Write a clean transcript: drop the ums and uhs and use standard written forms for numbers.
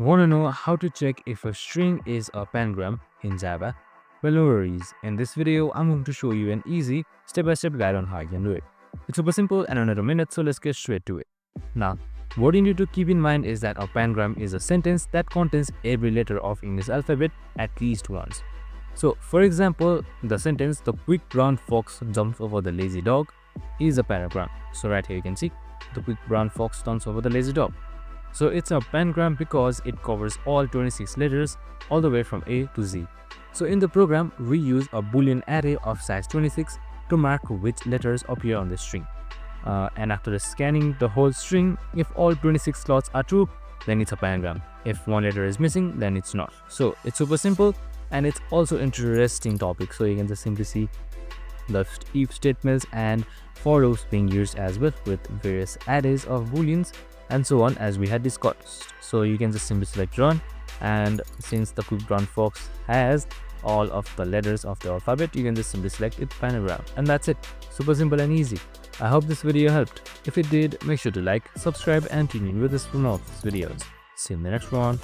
Want to know how to check if a string is a pangram in Java? Well, no worries. In this video, I'm going to show you an easy step-by-step guide on how you can do it. It's super simple and under a minute, so let's get straight to it. Now, what you need to keep in mind is that a pangram is a sentence that contains every letter of English alphabet at least once. So, for example, the sentence "the quick brown fox jumps over the lazy dog" is a pangram. So right here you can see the quick brown fox jumps over the lazy dog. So it's a pangram because it covers all 26 letters all the way from A to Z. So in the program, we use a boolean array of size 26 to mark which letters appear on the string. And after scanning the whole string, if all 26 slots are true, then it's a pangram. If one letter is missing, then it's not. So it's super simple and it's also interesting topic. So you can just simply see the if statements and for loops being used as well with various arrays of booleans and so on as we had discussed. So you can just simply select run, and since the quick brown fox has all of the letters of the alphabet, you can just simply select it pangram, and that's it. Super simple and easy. I hope this video helped. If it did, make sure to like, subscribe and tune in with us for more of these videos. See you in the next one.